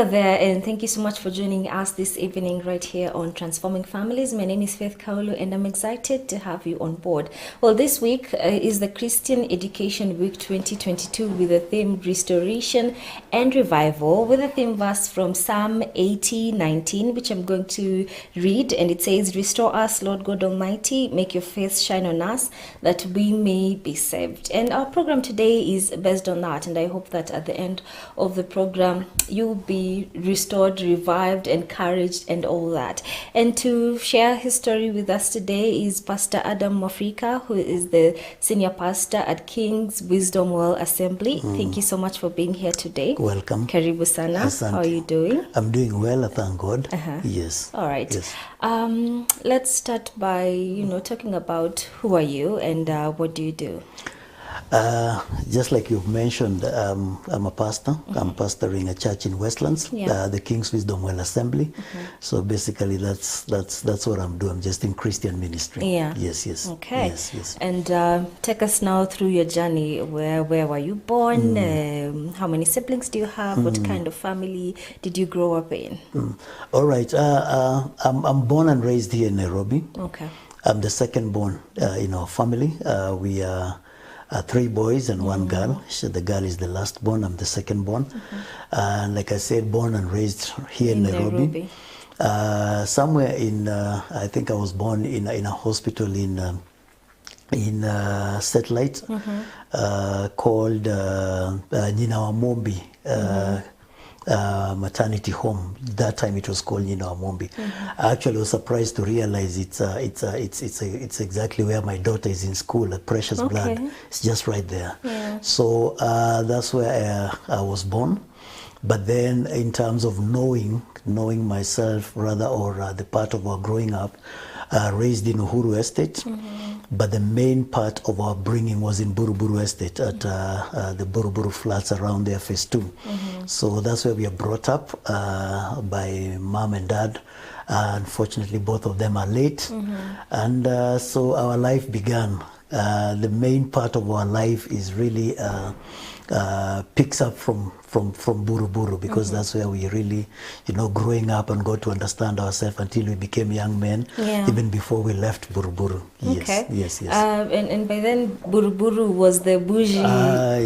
you're there, and thank you so much for joining us this evening right here on Transforming Families. My name is Faith Kaulu, and I'm excited to have you on board. Well, this week is the Christian Education Week 2022 with the theme Restoration and Revival, with a theme verse from Psalm 80:19, which I'm going to read, and it says, "Restore us, Lord God Almighty, make your face shine on us, that we may be saved." And our program today is based on that, and I hope that at the end of the program you'll be restored, revived, encouraged, and all that. And to share his story with us today is Pastor Adam Mafrika, who is the senior pastor at King's Wisdom Well Assembly. Thank you so much for being here today. Welcome. Karibu sana. Asante. How are you doing? I'm doing well, thank God. Yes. All right. Yes. Let's start by talking about who are you and what do you do. Just like you've mentioned, I'm a pastor. I'm pastoring a church in Westlands, the King's Wisdom Well Assembly. So basically, that's what I'm doing. I'm just in Christian ministry. Yeah. Yes. Okay. Yes. And take us now through your journey. Where were you born? How many siblings do you have? What kind of family did you grow up in? All right. I'm born and raised here in Nairobi. Okay. I'm the second born in our family. We are 3 boys and 1 girl. So the girl is the last born. I'm the second born. And like I said, born and raised here in Nairobi. Somewhere in, I think I was born in a hospital in Satellite called Nyinawamombi. Maternity home. That time it was called Nyinawamombi. I actually was surprised to realize it's exactly where my daughter is in school at Precious Blood. It's just right there. So that's where I was born. But then in terms of knowing myself rather, or the part of our growing up, raised in Uhuru Estate, but the main part of our bringing was in Buruburu Estate at the Buruburu flats around there, phase 2. So that's where we are brought up by mom and dad. Unfortunately, both of them are late. And so our life began. The main part of our life is really picks up from Buruburu, because that's where we really, growing up and got to understand ourselves until we became young men, even before we left Buruburu. Yes. And by then, Buruburu was the bougie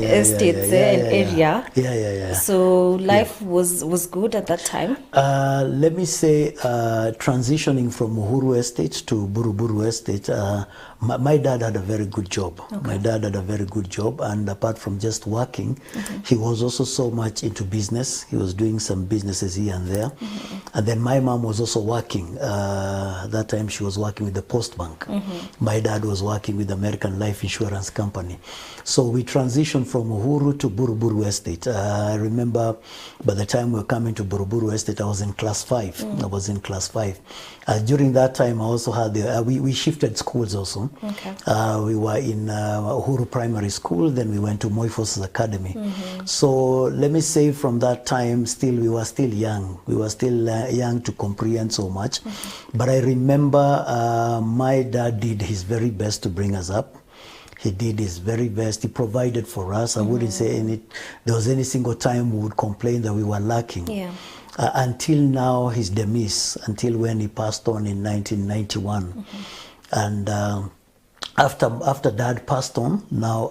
estates and area. Yeah. So life was good at that time? Let me say, transitioning from Uhuru Estate to Buruburu Estate, my dad had a very good job. My dad had a very good job, and apart from just working, he was also so much into business. He was doing some businesses here and there. And then my mom was also working. That time she was working with the Post Bank. My dad was working with the American Life Insurance Company. So we transitioned from Uhuru to Buruburu Estate. I remember by the time we were coming to Buruburu Estate, I was in class 5. I was in class 5. During that time, I also had we shifted schools also. We were in Uhuru Primary School, then we went to Moi Forces Academy. So let me say, from that time, we were still young. We were still young to comprehend so much. But I remember my dad did his very best to bring us up. He did his very best. He provided for us. I wouldn't say there was any single time we would complain that we were lacking. Until now, his demise, until when he passed on in 1991. And after dad passed on, now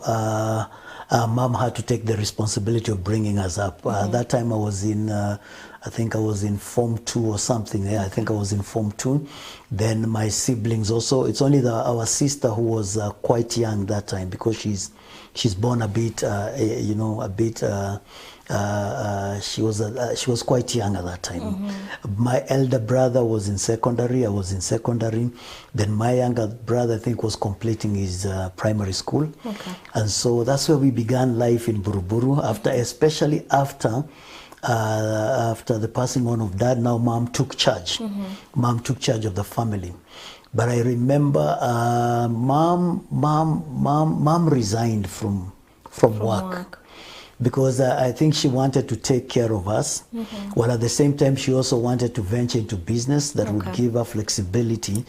mom had to take the responsibility of bringing us up. That time I was in, I think I was in Form 2 or something. I think I was in Form 2. Then my siblings also. It's only our sister who was quite young that time, because she's born a bit, she was quite young at that time. My elder brother was in secondary. I was in secondary. Then my younger brother, I think, was completing his primary school. And so that's where we began life in Buruburu. Especially after the passing on of dad, now mom took charge. Mom took charge of the family. But I remember mom resigned from work. Because I think she wanted to take care of us, while at the same time she also wanted to venture into business that would give her flexibility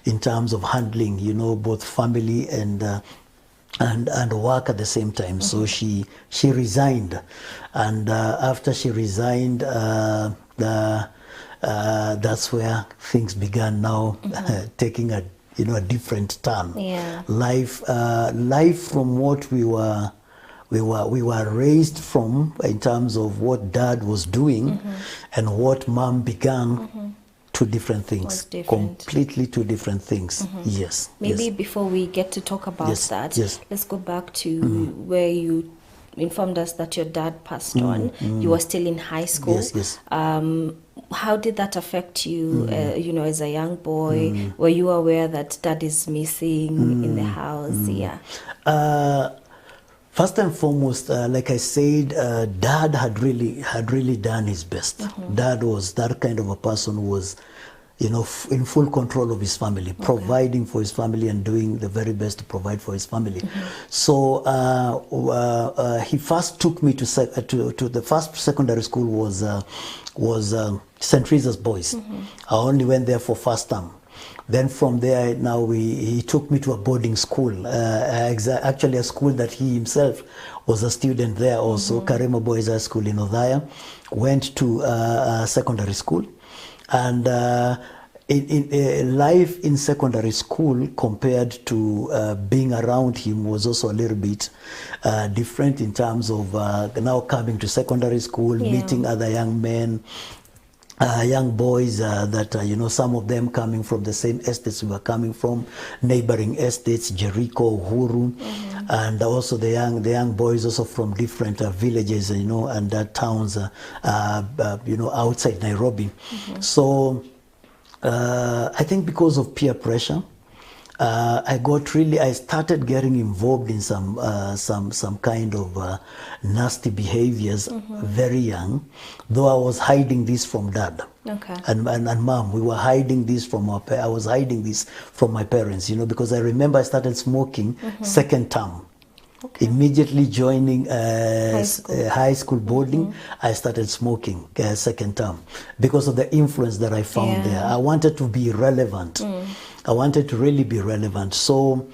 in terms of handling, both family and and work at the same time. So she resigned, and after she resigned, that's where things began now taking a a different turn. Yeah. Life from what we were raised from in terms of what dad was doing and what mom began. Two different things, completely two different things. Yes. Maybe yes. before we get to talk about that, yes. let's go back to where you informed us that your dad passed on. You were still in high school. Yes. How did that affect you, as a young boy? Were you aware that dad is missing in the house? Yeah. First and foremost, like I said, dad had really done his best. Dad was that kind of a person who was, in full control of his family, providing for his family and doing the very best to provide for his family. So he first took me to the first secondary school was St. Teresa's Boys. I only went there for first term. Then from there, he took me to a boarding school, actually a school that he himself was a student there also, Karema Boys High School in Othaya. Went to secondary school, and in life in secondary school compared to being around him was also a little bit different in terms of now coming to secondary school, meeting other young men, young boys that some of them coming from the same estates we were coming from, neighboring estates, Jericho, Uhuru, and also the young boys also from different villages, and towns, outside Nairobi. So I think because of peer pressure, I started getting involved in some kind of nasty behaviors very young, though I was hiding this from dad. Okay. And mom, we were hiding this from I was hiding this from my parents, because I remember I started smoking second term. Okay. Immediately joining high school boarding, I started smoking second term because of the influence that I found there. I wanted to be relevant. I wanted to really be relevant. So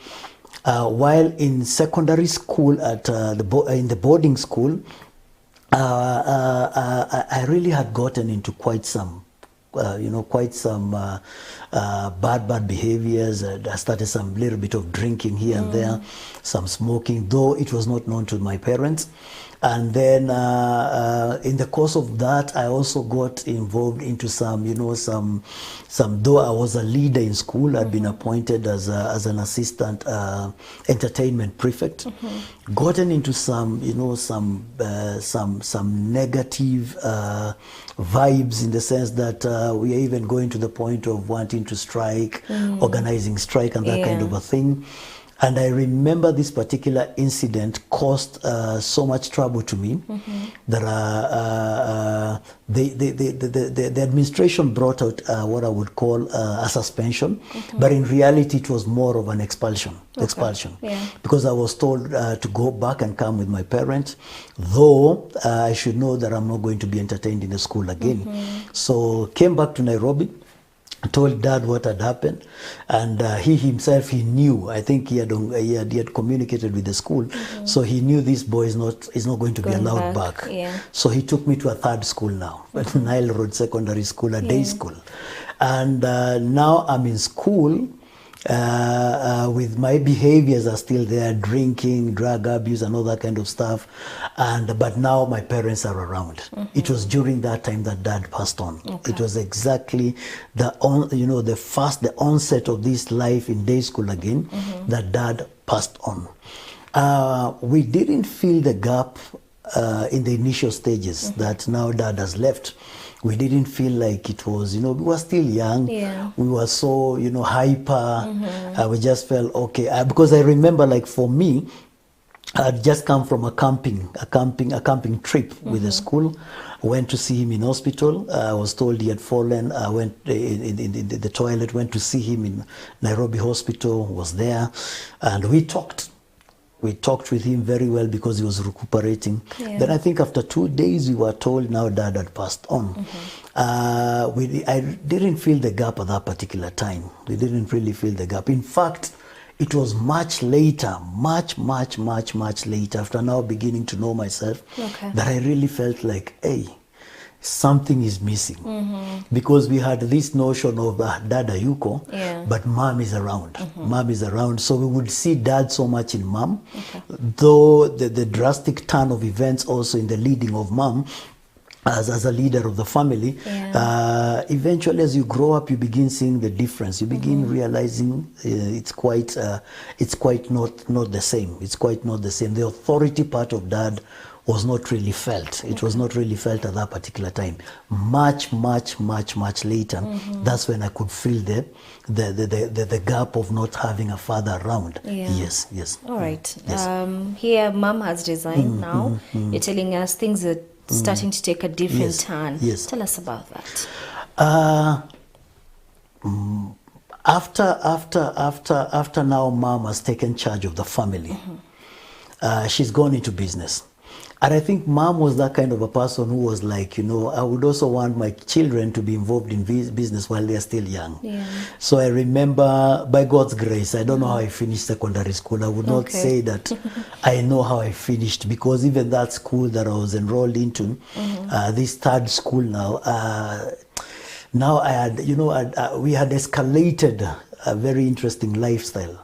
while in secondary school at in the boarding school, I really had gotten into quite some bad behaviors. I started some little bit of drinking here and there, some smoking, though it was not known to my parents. And then in the course of that, I also got involved into some, though I was a leader in school, I'd been appointed as an assistant entertainment prefect, gotten into some, some negative vibes, in the sense that we are even going to the point of wanting to strike, organizing strike and that kind of a thing. And I remember this particular incident caused so much trouble to me that the administration brought out what I would call a suspension, but in reality it was more of an expulsion. Because I was told to go back and come with my parents, though I should know that I'm not going to be entertained in the school again. So came back to Nairobi, told dad what had happened, and he himself, he knew. I think he had communicated with the school, so he knew this boy is not going to be allowed back. So he took me to a third school now, Nile Road Secondary School, a day school, and now I'm in school. With my behaviors are still there, drinking, drug abuse and all that kind of stuff, but now my parents are around. It was during that time that dad passed on. It was exactly the onset of this life in day school again, that dad passed on. We didn't feel the gap in the initial stages that now dad has left. We didn't feel like it was, we were still young. We were so, hyper. We just felt okay. Because I remember, like, for me, I'd just come from a camping trip with the school. Went to see him in hospital. I was told he had fallen. I went in the toilet, went to see him in Nairobi Hospital, was there, and we talked. We talked with him very well because he was recuperating. Then I think after 2 days we were told now dad had passed on. I didn't feel the gap at that particular time. We didn't really feel the gap. In fact, it was much later, much later, after now beginning to know myself, Okay. that I really felt like, hey, something is missing. Because we had this notion of dad Ayuko, Yeah. but mom is around. Mom is around. So we would see dad so much in mom, though the drastic turn of events also in the leading of mom, as a leader of the family, eventually as you grow up, you begin seeing the difference. You begin realizing it's quite not the same. It's quite not the same. The authority part of dad was not really felt. It was not really felt at that particular time. Much later, that's when I could feel the gap of not having a father around. Yeah. Yes. All right. Yes. Here, mom has resigned now. You're telling us things are starting to take a different Yes, turn. yes. Tell us about that. After now mom has taken charge of the family, she's gone into business. And I think mom was that kind of a person who was like, I would also want my children to be involved in business while they're still young. Yeah. So I remember, by God's grace, I don't know how I finished secondary school. I would not Okay. say that I know how I finished, because even that school that I was enrolled into, this third school now, I had, we had escalated a very interesting lifestyle.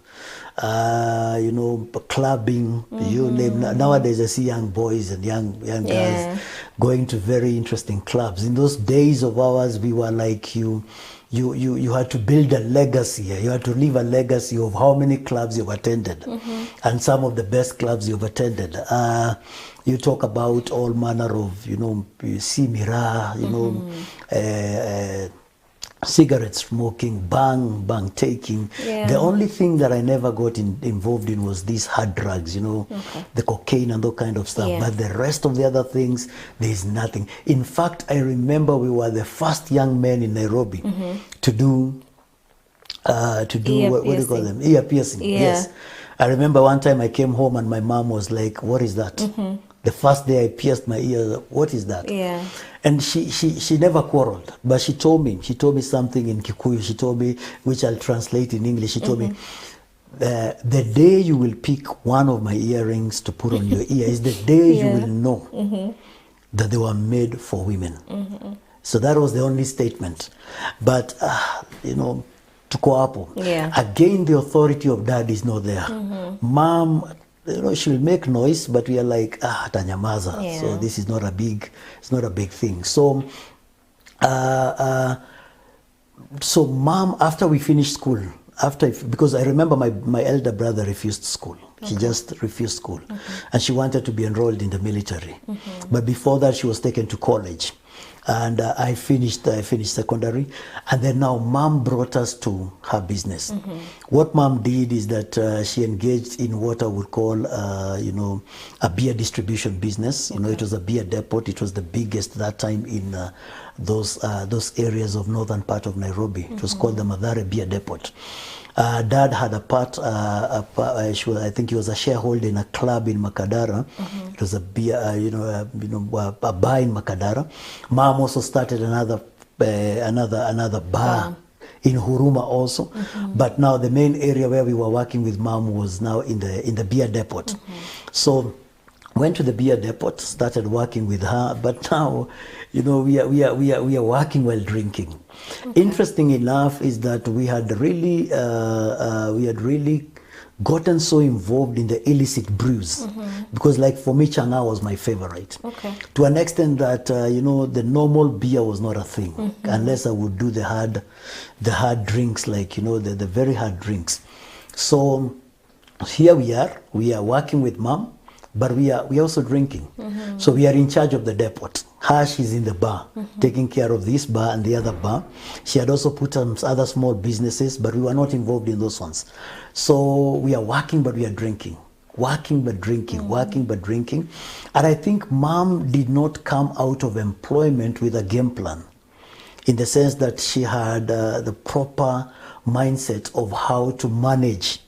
Clubbing, you name. Nowadays, I see young boys and young guys Yeah. going to very interesting clubs. In those days of ours, we were like you had to build a legacy. You had to leave a legacy of how many clubs you've attended, and some of the best clubs you've attended. You talk about all manner of, you see Mira, cigarette smoking, bang taking. Yeah. The only thing that I never got involved in was these hard drugs, the cocaine and that kind of stuff. Yeah. But the rest of the other things, there is nothing. In fact, I remember we were the first young men in Nairobi to do what do you call them? Ear piercing. Yeah. Yes. I remember one time I came home and my mom was like, "What is that?" The first day I pierced my ear, "What is that?" Yeah. And she never quarreled, but she told me something in Kikuyu. She told me, which I'll translate in English. She told me, the day you will pick one of my earrings to put on your ear is the day you will know that they were made for women. So that was the only statement. But, tuko hapo. Yeah. Again, the authority of dad is not there. Mom, she'll make noise, but we are like, atanyamaza. Yeah. So this is not a big thing. So, so mom, after we finished school, because I remember my elder brother refused school. He just refused school, and she wanted to be enrolled in the military. But before that, she was taken to college. And I finished secondary, and then now mom brought us to her business. What mom did is that she engaged in what I would call, a beer distribution business. It was a beer depot. It was the biggest that time in those areas of northern part of Nairobi. It was called the Mathare Beer Depot. Dad had a part, I think he was a shareholder in a club in Makadara. It was a beer, a bar in Makadara. Mom also started another bar in Huruma also. But now the main area where we were working with mom was now in the beer depot. So went to the beer depot, started working with her, but now, we are working while drinking. Interesting enough is that we had really gotten so involved in the illicit brews, because like for me, Changa was my favorite. Okay. To an extent that the normal beer was not a thing, unless I would do the hard drinks, like the very hard drinks. So here we are working with mom, but we are also drinking. So we are in charge of the depot. Hash is in the bar, taking care of this bar and the other bar. She had also put some other small businesses, but we were not involved in those ones. So we are working, but we are drinking. Working but drinking, working but drinking. And I think mom did not come out of employment with a game plan, in the sense that she had the proper mindset of how to manage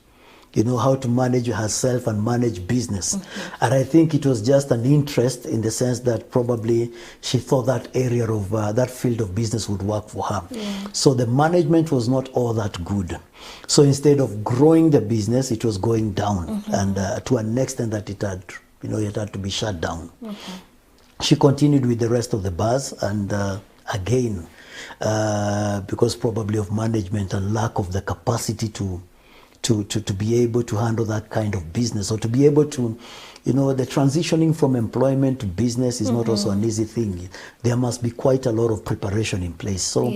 you know, how to manage herself and manage business. And I think it was just an interest in the sense that probably she thought that area of that field of business would work for her. So the management was not all that good. So instead of growing the business, it was going down, and to an extent that it had, you know, it had to be shut down. She continued with the rest of the bars, and again, because probably of management and lack of the capacity to be able to handle that kind of business, or to be able to, you know, the transitioning from employment to business is not also an easy thing. There must be quite a lot of preparation in place. So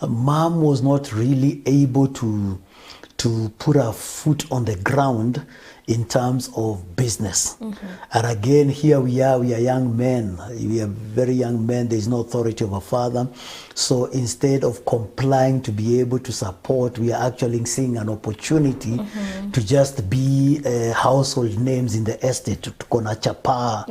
mom was not really able to put her foot on the ground in terms of business. And again, here we are young men. We are very young men. There is no authority of a father. So instead of complying to be able to support, we are actually seeing an opportunity to just be household names in the estate. To Kona Chapa,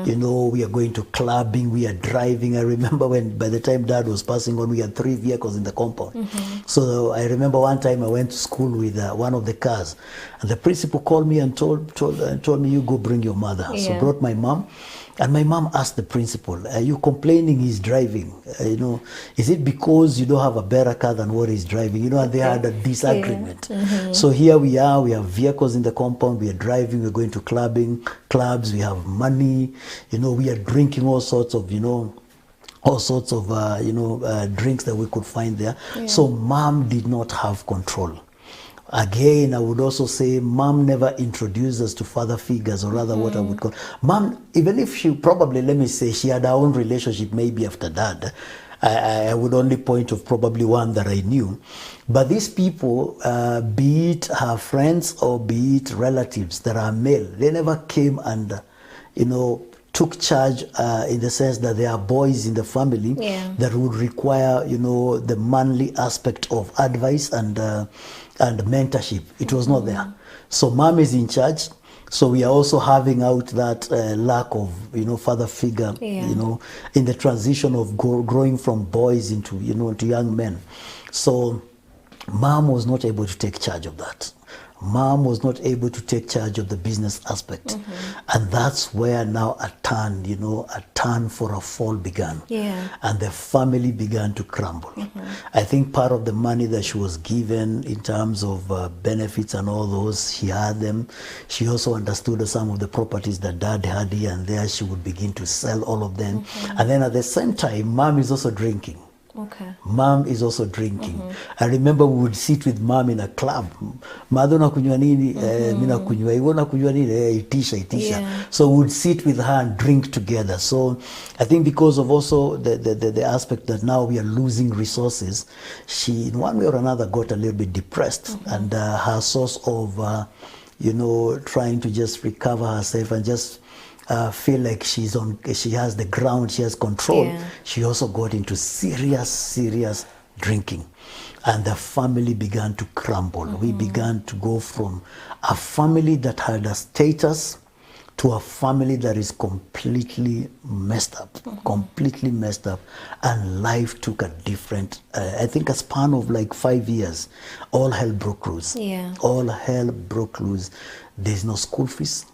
you know, we are going to clubbing, we are driving. I remember when, by the time Dad was passing on, we had 3 vehicles in the compound. So I remember one time I went to school with one of the cars, and the principal called me and told me, you go bring your mother. So brought my mom, and my mom asked the principal, are you complaining he's driving? You know, is it because you don't have a better car than what he's driving? You know, and they had a disagreement. So here we are, we have vehicles in the compound, we are driving, we're going to clubs, we have money, you know, we are drinking all sorts of, you know, drinks that we could find there. So mom did not have control. Again, I would also say mom never introduced us to father figures, or rather what I would call mom, even if she probably, let me say, she had her own relationship maybe after Dad. I would only point of probably one that I knew. But these people, be it her friends or be it relatives that are male, they never came and, you know, took charge in the sense that there are boys in the family that would require, you know, the manly aspect of advice and mentorship. It was not there. So mom is in charge. So we are also having out that lack of, you know, father figure, you know, in the transition of growing from boys into, you know, to young men. So mom was not able to take charge of that. Mom was not able to take charge of the business aspect. And that's where now a turn for a fall began. And the family began to crumble. I think part of the money that she was given in terms of benefits and all those, she had them. She also understood that some of the properties that Dad had here and there, she would begin to sell all of them. And then at the same time, mom is also drinking. Mom is also drinking. I remember we would sit with mom in a club. Mother unakunywa nini? Mimi nakunywa. Wewe unakunywa nini? Itisha. So we would sit with her and drink together. So I think because of also the aspect that now we are losing resources, she in one way or another got a little bit depressed, and her source of you know, trying to just recover herself and just feel like she has the ground, she has control. She also got into serious drinking, and the family began to crumble. We began to go from a family that had a status to a family that is completely messed up, and life took a different, I think a span of like 5 years, all hell broke loose. All hell broke loose. There's no school fees.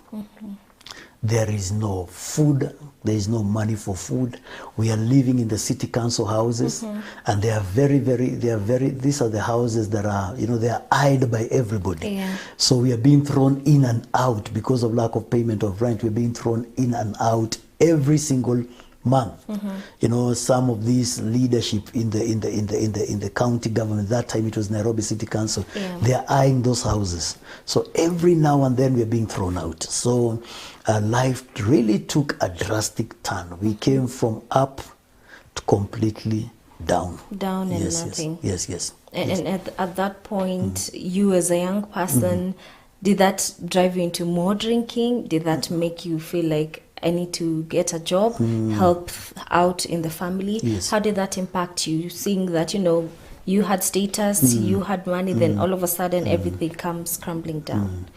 There is no food. There is no money for food. We are living in the city council houses, and they are these are the houses that are, you know, they are eyed by everybody. So we are being thrown in and out because of lack of payment of rent. We're being thrown in and out every single month. You know, some of these leadership in the county government, that time it was Nairobi City Council, they are eyeing those houses. So every now and then we're being thrown out. So life really took a drastic turn. We came from up to completely down. Down and nothing. Yes. And at that point, you as a young person, did that drive you into more drinking? Did that make you feel like I need to get a job, help out in the family? How did that impact you, seeing that, you know, you had status, you had money, then all of a sudden everything comes crumbling down?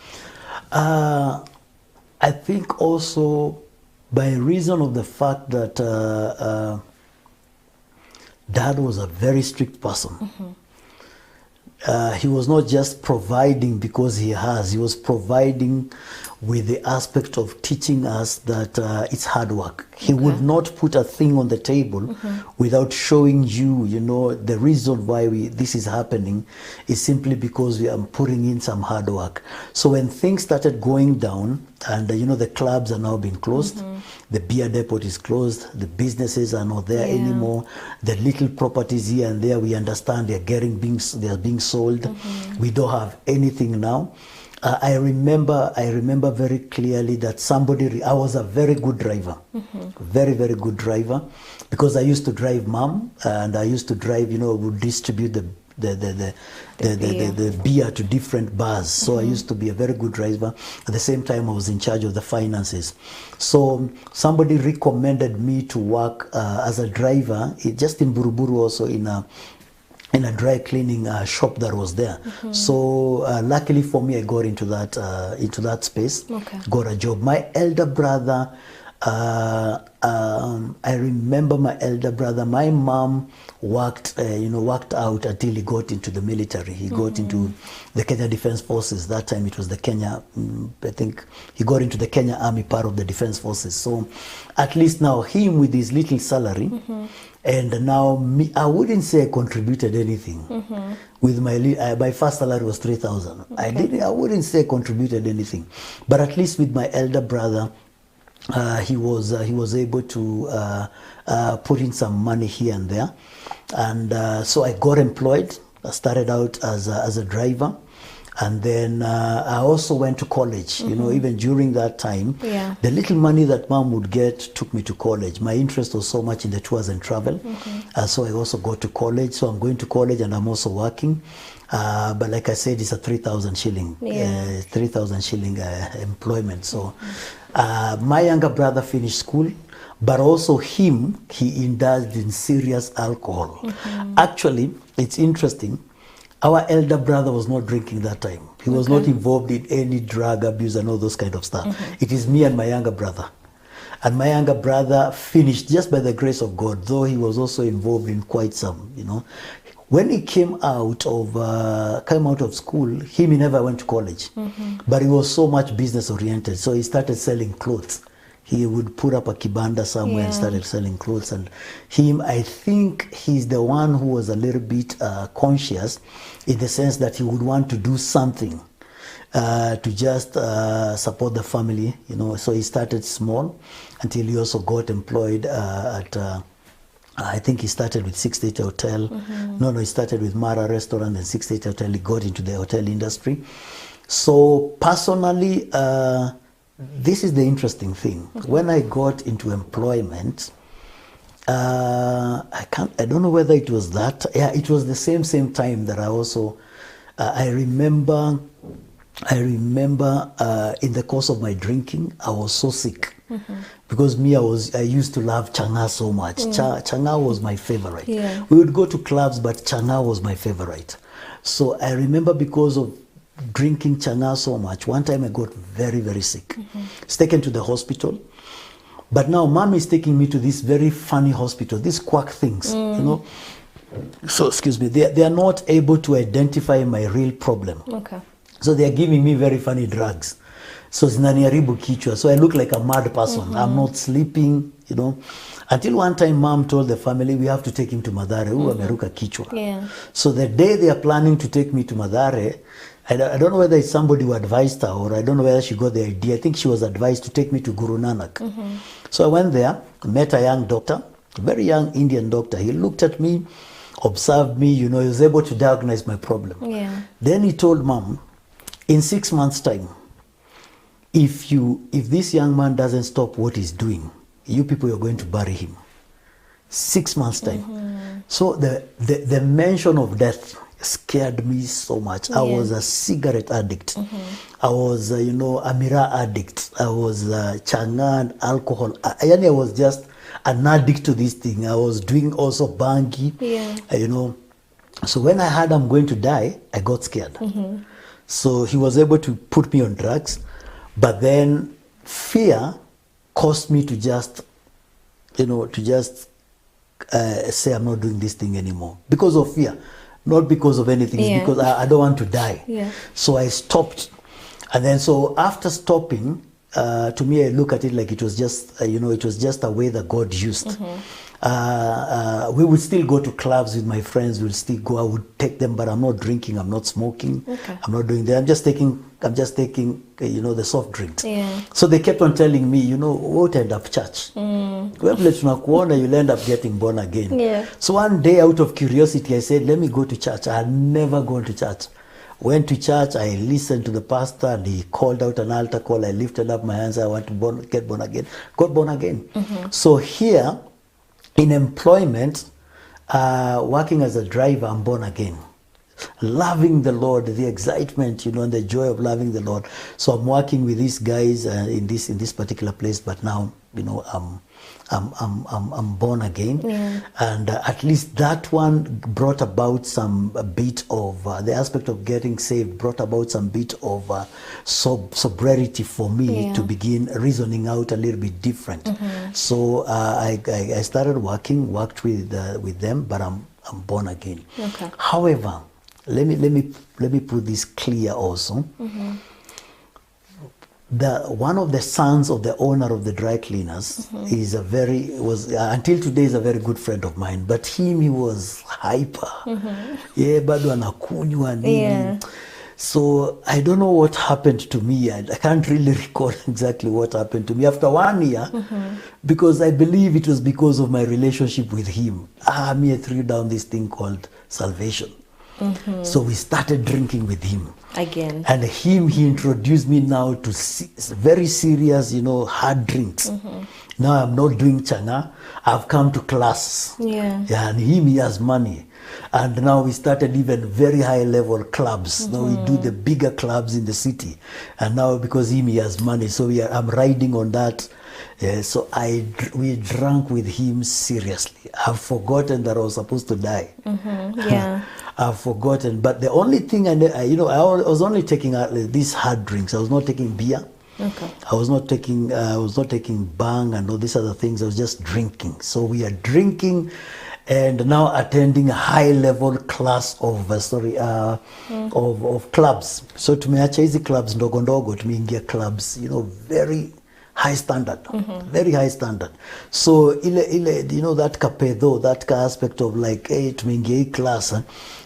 I think also by reason of the fact that Dad was a very strict person. he was not just providing because he was providing with the aspect of teaching us that it's hard work. He would not put a thing on the table without showing you, the reason why this is happening is simply because we are putting in some hard work. So when things started going down, and the clubs are now being closed, the beer depot is closed, the businesses are not there anymore, the little properties here and there, we understand they are being sold. We don't have anything now. I remember very clearly that I was a very good driver, very, very good driver, because I used to drive mom, and I used to drive, would distribute the beer to different bars. So I used to be a very good driver. At the same time, I was in charge of the finances. So somebody recommended me to work as a driver, just in Buruburu, also in a dry cleaning shop that was there. So luckily for me, I got into that space, got a job. My elder brother, I remember my elder brother, my mom worked out until he got into the military. He got into the Kenya Defense Forces. That time it was the Kenya, I think he got into the Kenya Army, part of the Defense Forces. So at least now him with his little salary, and now me, I wouldn't say I contributed anything. With my first salary was 3,000. I wouldn't say I contributed anything, but at least with my elder brother, he was able to put in some money here and there, and so I got employed. I started out as a driver, and then I also went to college. Even during that time, the little money that mom would get took me to college. My interest was so much in the tours and travel, so I also go to college. So I'm going to college and I'm also working. But like I said, it's a 3,000 shilling, 3,000 shilling employment. So my younger brother finished school, but also he indulged in serious alcohol. Actually, it's interesting. Our elder brother was not drinking that time. He was not involved in any drug abuse and all those kind of stuff. It is me and my younger brother. And my younger brother finished just by the grace of God, though he was also involved in quite some, When he came out of school, he never went to college, but he was so much business oriented. So he started selling clothes. He would put up a kibanda somewhere and started selling clothes. And I think he's the one who was a little bit conscious, in the sense that he would want to do something to just support the family, So he started small until he also got employed at. I think he started with 680 Hotel. No, he started with Mara Restaurant and 680 Hotel. He got into the hotel industry. So personally, this is the interesting thing. When I got into employment, I don't know whether it was that. Yeah, it was the same time that I also. I remember in the course of my drinking, I was so sick. Because I used to love changa so much. Changa was my favorite. We would go to clubs, but changa was my favorite. So I remember, because of drinking changa so much, one time I got very, very sick. It's taken to the hospital. But now mom is taking me to this very funny hospital, these quack things, So, excuse me, they are not able to identify my real problem. So they are giving me very funny drugs. So zinaniharibu kichwa. So I look like a mad person. I'm not sleeping, Until one time mom told the family, we have to take him to Mathare. Ameruka kichwa. So the day they are planning to take me to Mathare, I don't know whether it's somebody who advised her, or I don't know whether she got the idea. I think she was advised to take me to Guru Nanak. So I went there, met a young doctor, a very young Indian doctor. He looked at me, observed me, he was able to diagnose my problem. Then he told mom, in 6 months' time, if this young man doesn't stop what he's doing, you people are going to bury him. 6 months' time. So the mention of death scared me so much. I was a cigarette addict. I was, a Mira addict. I was changa and alcohol. I was just an addict to this thing. I was doing also bangi, So when I heard I'm going to die, I got scared. So he was able to put me on drugs. But then fear caused me to just, say I'm not doing this thing anymore. Because of fear. not because of anything. It's because I don't want to die. Yeah. So I stopped. And then so after stopping, to me, I look at it like it was just, it was just a way that God used. We would still go to clubs with my friends. We'll still go. I would take them, but I'm not drinking. I'm not smoking. Okay. I'm not doing that. I'm just taking, the soft drinks. Yeah. So they kept on telling me, won't end up church. You'll end up getting born again. Yeah. So one day, out of curiosity, I said, let me go to church. I had never gone to church. Went to church, I listened to the pastor, and he called out an altar call. I lifted up my hands, I want to get born again. Got born again. So here, in employment, working as a driver, I'm born again. Loving the Lord, the excitement, and the joy of loving the Lord. So I'm working with these guys in this particular place, but now, I'm born again. Yeah. And at least that one brought about a bit of the aspect of getting saved, brought about some bit of sobriety for me to begin reasoning out a little bit different. So I started worked with them, but I'm born again. Okay. However, let me put this clear also. One of the sons of the owner of the dry cleaners was until today is a very good friend of mine, but he was hyper. Bado anakunywa nini. Yeah. So I don't know what happened to me. I can't really recall exactly what happened to me after 1 year, because I believe it was because of my relationship with him. I threw down this thing called salvation. So we started drinking with him again, and he introduced me now to very serious, hard drinks. Now I'm not doing changa. I've come to classes. And he has money, and now we started even very high level clubs. Now we do the bigger clubs in the city, and now because he has money, so I'm riding on that. So we drank with him seriously. I've forgotten that I was supposed to die. Yeah. I've forgotten. But the only thing I was only taking these hard drinks. I was not taking beer. Okay. I was not taking bang and all these other things. I was just drinking. So we are drinking, and now attending a high level class of clubs. So tumeacha hizi clubs ndogo ndogo, tumeingia clubs, very high standard, very high standard. So that kapedo, that aspect of like, hey, tumeingia class,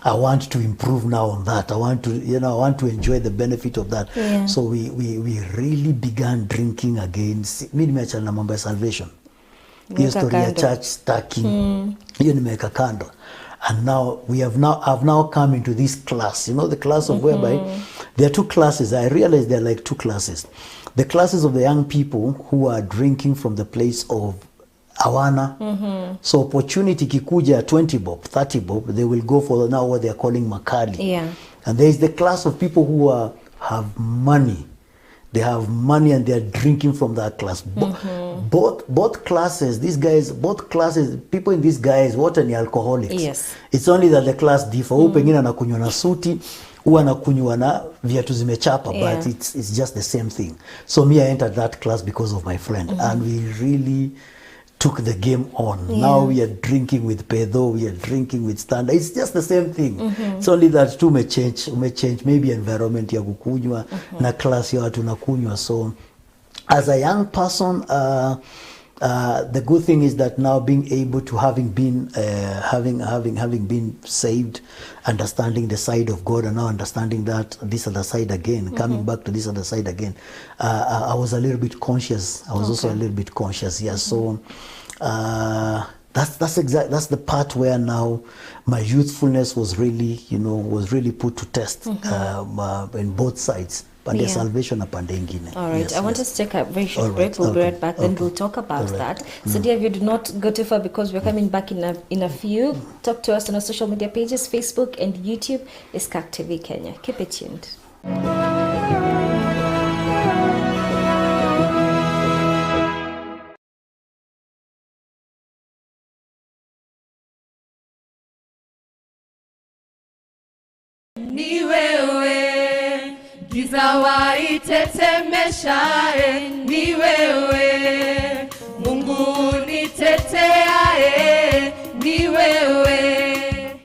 I want to improve now on that. I want to enjoy the benefit of that. Yeah. So we really began drinking again. Mimi nimeachana na mambo ya salvation. Hiyo story ya church stacking, hiyo nimeweka kando. And now I've now come into this class, the class of whereby there are two classes. I realize there are like two classes. The classes of the young people who are drinking from the place of awana. So opportunity kikuja 20 bob, 30 bob, they will go for now what they are calling makali. Yeah. And there is the class of people who have money. They have money and they are drinking from that class. Both classes, people in these guys, what are alcoholics? Yes. It's only that the class differ. Pengine anakunywa na suti, huwa anakunywa na viatu zimechapa, but it's just the same thing. So me, I entered that class because of my friend, and we really took the game on. Now we are drinking with pedo, we are drinking with standard. It's just the same thing. It's only that tu umechange maybe environment ya kukunywa na class ya watu nakunywa. So as a young person, the good thing is that now being able to having been saved, understanding the side of God, and now understanding that this other side again, coming back to this other side again, I was a little bit conscious. I was also a little bit conscious. Yeah. So that's the part where now my youthfulness was really put to test in both sides. Pande salvation na pande ingine. All right. I want us to take a very short break. We'll be right back. Then we'll talk about that. So dear, if you do not go too far, because we're coming back in a few. Talk to us on our social media pages, Facebook and YouTube. It's CAC TV Kenya. Keep it tuned. Ni wewe giza waitetemeshae, ni wewe Mungu niteteae, ni wewe.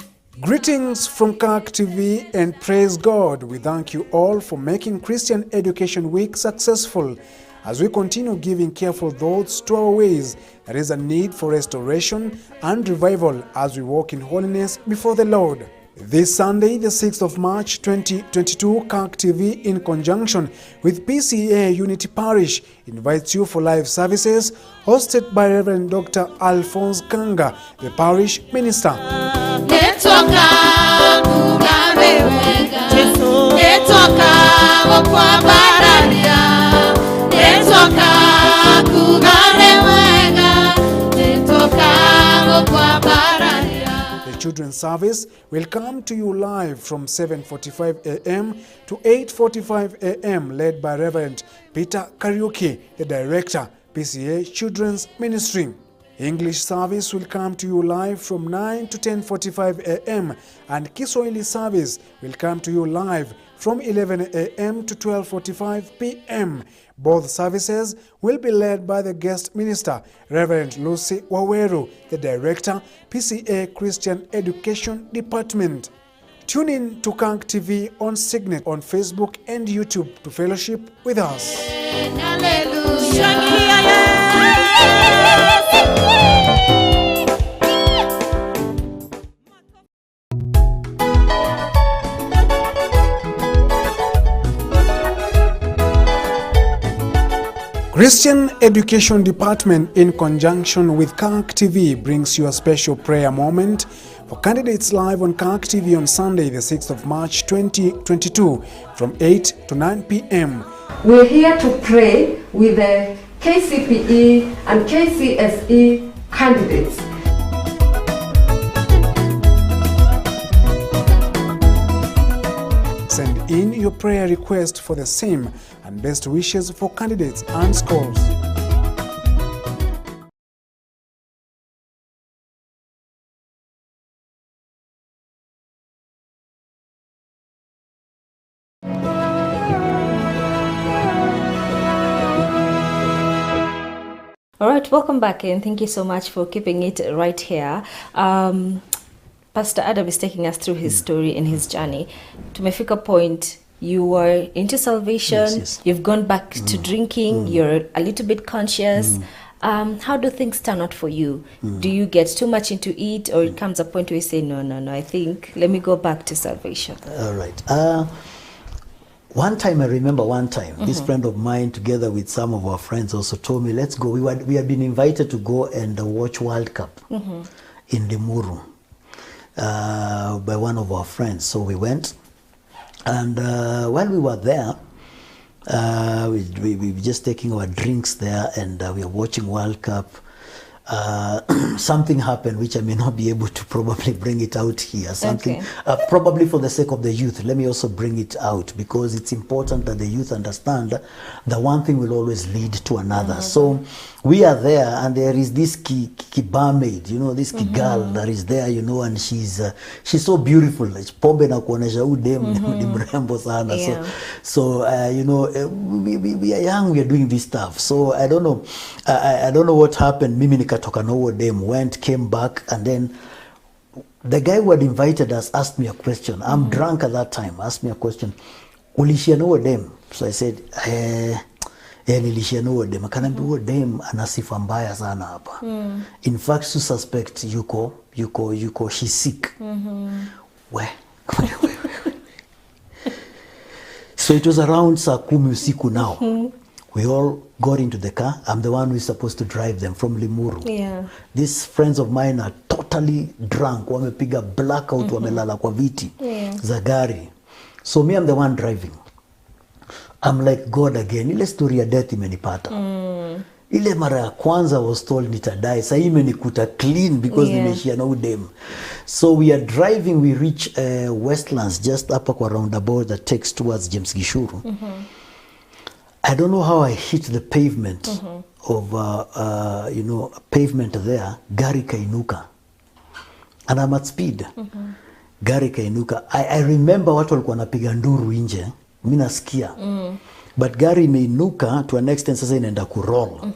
Greetings from KAK TV and praise God. We thank you all for making Christian Education Week successful. As we continue giving careful thoughts to our ways, there is a need for restoration and revival as we walk in holiness before the Lord. This Sunday, the 6th of March 2022, KAK TV, in conjunction with PCA Unity Parish, invites you for live services hosted by Reverend Dr. Alphonse Kanga, the parish minister. The children's service will come to you live from 7:45 a.m. to 8:45 a.m. led by Reverend Peter Kariuki, the director, PCA Children's Ministry. English service will come to you live from 9 to 10:45 a.m. and Kiswahili service will come to you live from 11 a.m. to 12:45 p.m. Both services will be led by the guest minister, Reverend Lucy Waweru, the director, PCA Christian Education Department. Tune in to KAK TV on Signet on Facebook and YouTube to fellowship with us. Christian Education Department, in conjunction with KAK TV, brings you a special prayer moment for candidates live on KAK TV on Sunday, the 6th of March 2022 from 8 to 9 p.m. We're here to pray with the KCPE and KCSE candidates. Send in your prayer request for the same and best wishes for candidates and schools. All right, welcome back and thank you so much for keeping it right here. Pastor Adam is taking us through his story and his journey. Tumefika point, you were into salvation, Yes. You've gone back to drinking, you're a little bit conscious. How do things turn out for you? Do you get too much into it, or it comes a point where you say, no, I think, let me go back to salvation? All right. One time, I remember this friend of mine, together with some of our friends, also told me, let's go. We had been invited to go and watch World Cup in Limuru by one of our friends. So we went. And while we were there, we were just taking our drinks there, and we were watching World Cup. Something happened which I may not be able to probably bring it out here. Something, probably for the sake of the youth, let me also bring it out, because it's important that the youth understand that one thing will always lead to another. So we are there, and there is this barmaid, you know, this girl that is there, you know, and she's so beautiful. Pombe na kuonesha udem ni mrembo sana. So you know, we are young, we are doing this stuff. So I don't know, I don't know what happened. Mimi nikatoka na huo dem, went, came back, and then the guy who had invited us asked me a question. I'm drunk at that time. Asked me a question. Ulishia na huo dem? So I said, nilishia na huo dem. Akanambia huo dem ana sifa mbaya sana hapa. In fact, to suspect yuko she's sick. Where? So it was around saa 10 usiku now. We all got into the car. I'm the one who is supposed to drive them from Limuru. These friends of mine are totally drunk. Wamepiga blackout, wamelala kwa viti za gari. So me, I'm the one driving. I'm like, God again, ile story ya death imenipata. Ile mara ya kwanza was told nitadai. Sasa imenikuta clean because nimeishia na udem. So we are driving, we reach Westlands, just hapa kwa roundabout that takes towards James Gishuru. I don't know how I hit the pavement of, you know, pavement there. Gari kainuka. And I'm at speed. Gari kainuka. I remember watu walikuwa napiga nduru nje. Mimi nasikia. But gari imeinuka to an extent, sasa inaenda kuroll.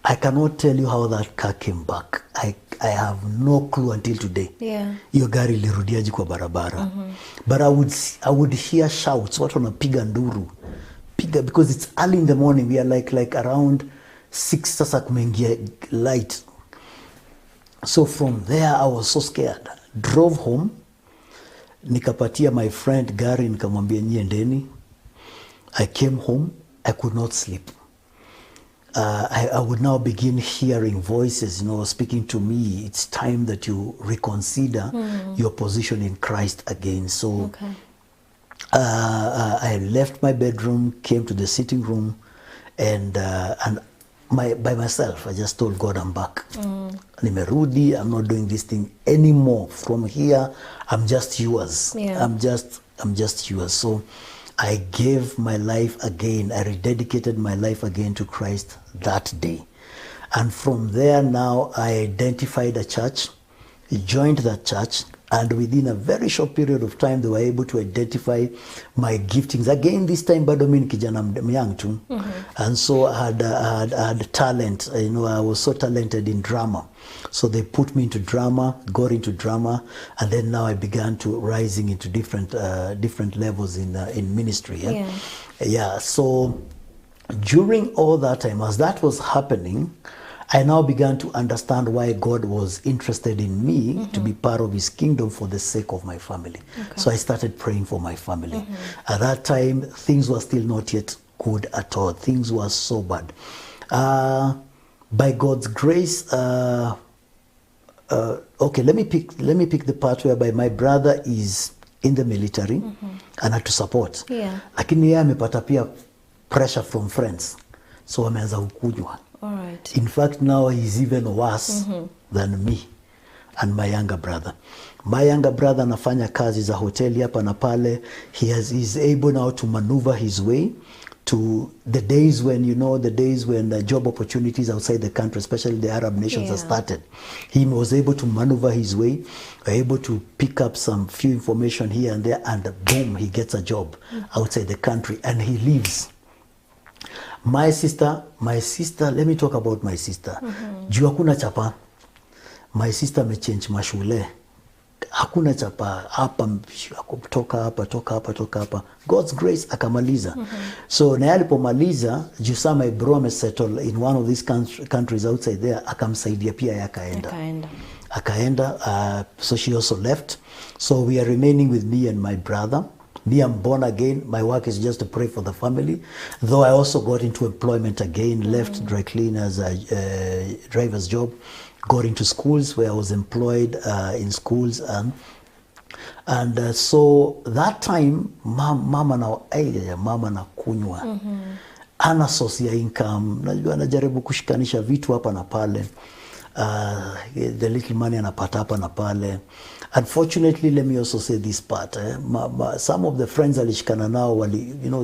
I cannot tell you how that car came back. I have no clue until today. Yeah. Hiyo gari ilirudiaje kwa barabara. But I would hear shouts, watu wanapiga nduru. Because it's early in the morning, we are like around 6 sasa kumeingia light. So from there I was so scared. Drove home, nikapatia my friend gari, nikamwambia nyie ndeni. I came home, I could not sleep. I would now begin hearing voices, speaking to me. It's time that you reconsider your position in Christ again. So I left my bedroom, came to the sitting room, and by myself, I just told God, I'm back. Nimerudi, I'm not doing this thing anymore. From here, I'm just yours. Yeah. I'm just yours. So I gave my life again. I rededicated my life again to Christ that day. And from there now, I identified a church, joined that church, and within a very short period of time, they were able to identify my giftings. Again, this time, bado mimi kijana young too. And so I had talent. I was so talented in drama. So they put me into drama, got into drama, and then now I began to rising into different levels in ministry. Yeah. So during all that time, as that was happening, I now began to understand why God was interested in me to be part of his kingdom for the sake of my family. So I started praying for my family. At that time, things were still not yet good at all. Things were so bad. By God's grace, okay, let me pick the part whereby my brother is in the military and had to support. Yeah. Lakini yeye amepata pia pressure from friends. So ameanza kukunywa. All right. In fact, now he's even worse than me and my younger brother. My younger brother anafanya kazi za hoteli hapa na pale. He's able now to maneuver his way to the days when, the job opportunities outside the country, especially the Arab nations, have started. He was able to maneuver his way, able to pick up some few information here and there, and boom, he gets a job outside the country, and he leaves. My sister, let me talk about my sister. Juu hakuna chapa. My sister amechange mashule. Hakuna chapa. Hapa, toka hapa. God's grace akamaliza. So na alipomaliza, juu saa my bro amesettle in one of these countries outside there, akamsaidia pia akaenda. So she also left. So we are remaining with me and my brother. Me, I'm born again. My work is just to pray for the family. Though I also got into employment again, left dry clean as a driver's job, got into schools where I was employed in schools. And so that time, mama na kunywa. Ana source ya income. Najua anajaribu kushikanisha vitu hapa na pale. The little money anapata hapa na pale. Unfortunately, let me also say this part. Some of the friends alishikana nao,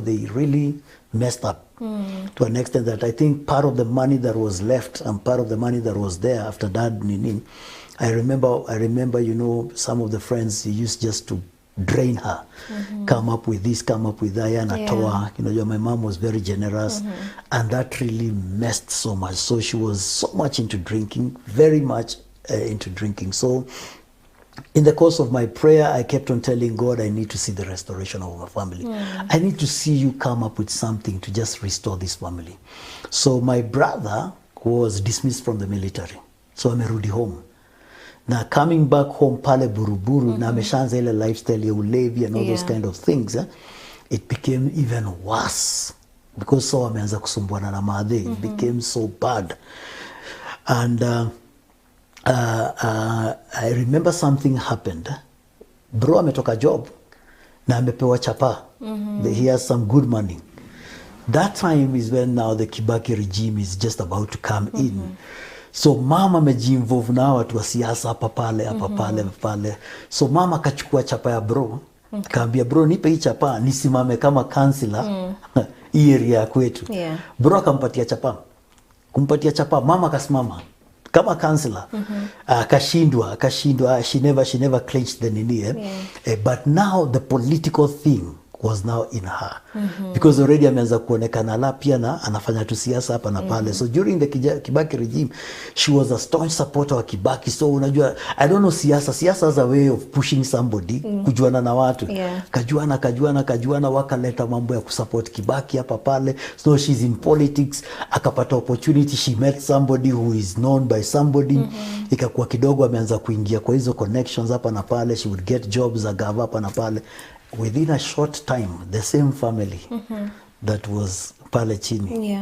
they really messed up to an extent that I think part of the money that was left and part of the money that was there after Dad Nini, I remember, some of the friends used just to drain her, come up with this, come up with that, and my mom was very generous, and that really messed so much. So she was so much into drinking, very much into drinking. So in the course of my prayer, I kept on telling God, I need to see the restoration of my family. I need to see you come up with something to just restore this family. So my brother was dismissed from the military. So amerudi home. Now coming back home pale Buruburu, na ameshaanza ile lifestyle ya ulevi and all those kind of things, it became even worse. Because so ameanza kusumbuana na madhe. It became so bad. And I remember something happened. Bro ametoka job na amepewa chapa. He has some good money. That time is when now the Kibaki regime is just about to come in. So mama amejiinvolve na watu wa siasa hapa pale. So mama akachukua chapa ya bro. Kaambia bro, nipe hii chapa nisimame kama councillor hii area kwetu. Bro akampatia chapa. Kumpatia chapa, mama akasimama kama councillor. Akashindwa. She never clinched the nini. But now the political thing was now in her because already ameanza kuonekana la pia na anafanya tu siasa hapa na pale. So during the Kibaki regime she was a staunch supporter wa Kibaki. So unajua, I don't know, siasa as a way of pushing somebody kujuana na watu, kajuana wakaleta mambo ya kusupport Kibaki hapa pale. So she's in politics, akapata opportunity, she met somebody who is known by somebody, ikakuwa kidogo ameanza kuingia kwa hizo connections hapa na pale. She would get jobs za gava hapa na pale. Within a short time, the same family that was pale chini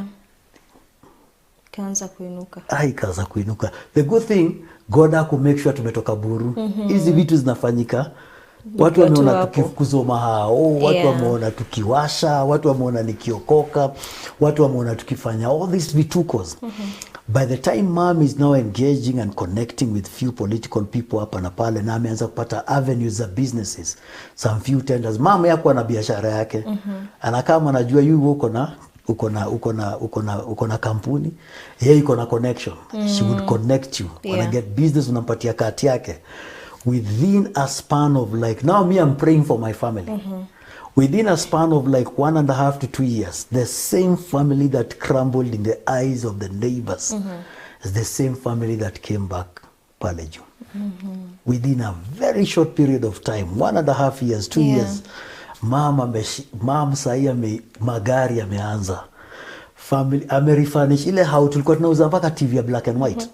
ikaanza kuinuka. Ikaanza kuinuka. The good thing, God haku make sure tumetoka buru. Hizi vitu zinafanyika, watu wameona tukifukuzwa mahao, watu wameona tukiwasha, watu wameona nikiokoka, watu wameona tukifanya all these vitucos. By the time mom is now engaging and connecting with few political people hapa na pale, na ameanza kupata avenues za businesses, some few tenders. Mama yako ana biashara yake, anakama anajua yu uko na kampuni, yeye iko na connection, she would connect you, wanna get business, unampatia kati yake. Within a span of like, now me I'm praying for my family. Within a span of like 1.5 to 2 years, the same family that crumbled in the eyes of the neighbors is the same family that came back pale juu. Within a very short period of time, 1.5 years, 2 years, mom sahi magari ameanza. Family amerefurnish ile how tulikuwa tunauza mpaka TV ya black and white.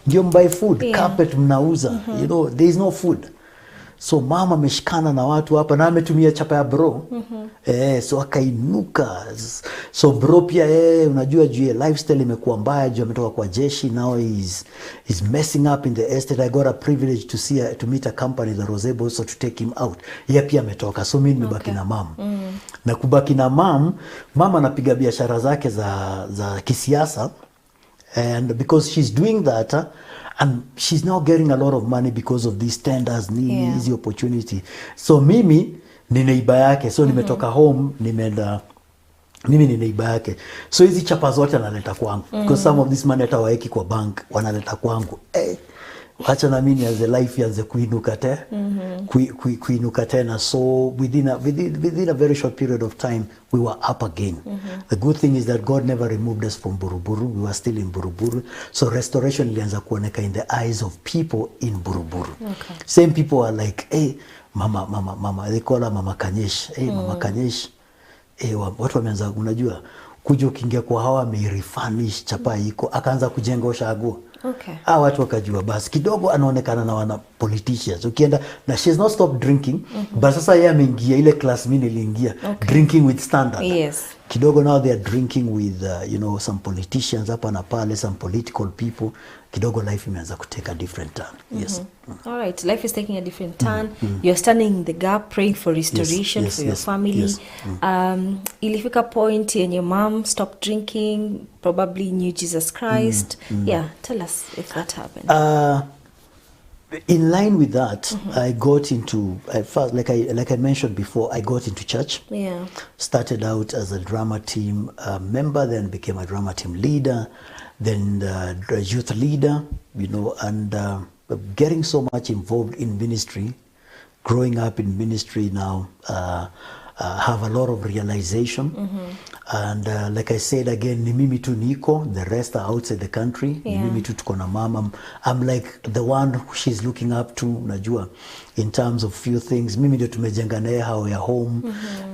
Ndio mbuy food, carpet mnauza. You know, there is no food. So mama ameshikana na watu hapa na ametumia chapa ya bro. So akainuka. So bro pia unajua juu ya lifestyle imekuwa mbaya, juu ametoka kwa jeshi, now he's messing up in the estate. I got a privilege to meet a company that was able also to take him out. Yeye pia ametoka. So mimi nimebaki na mom. Na kubaki na mama anapiga biashara zake za kisiasa, and because she's doing that and she's now getting a lot of money because of these tenders, easy opportunity. So mimi ni neighbor yake, so nimetoka home, nimeenda mimi ni neighbor yake. So hizi chapa zote analeta kwangu because some of this money atawaeki kwa bank, wanaleta kwangu. Wacha na mimi nianze life yanze kuinuka tena, kuinuka tena. So within a very short period of time we were up again. The good thing is that God never removed us from Buruburu. We were still in Buruburu. So restoration ilianza kuoneka in the eyes of people in Buruburu. Same people are like, hey, mama, they call her Mama Kanyesh. Hey, Mama Kanyesh. Hey, watu wameanza, unajua, kuja ukiingia kwa hawa amerefurnish chapa iko, akaanza kujenga ushago. Watu wakajua basi kidogo anaonekana na wana politicians. Ukienda na she's not stopped drinking, but sasa yeye ameingia ile class mimi niliingia, drinking with standard. Kidogo now they are drinking with some politicians hapa na pale, some political people. Kidogo life imeanza to take a different turn. All right, life is taking a different turn. You're standing in the gap, praying for restoration for your family. Ilifika point and your mom stopped drinking, probably knew Jesus Christ. Tell us if that happened. In line with that, I got into, first, like I mentioned before, I got into church. Started out as a drama team member, then became a drama team leader, then a youth leader, and getting so much involved in ministry, growing up in ministry now, have a lot of realization. And like I said again, ni mimi tu niko, the rest are outside the country. Ni mimi tu tuko na mama. I'm like the one who she's looking up to, unajua, in terms of few things. Mimi ndio tumejenga naye hao ya home.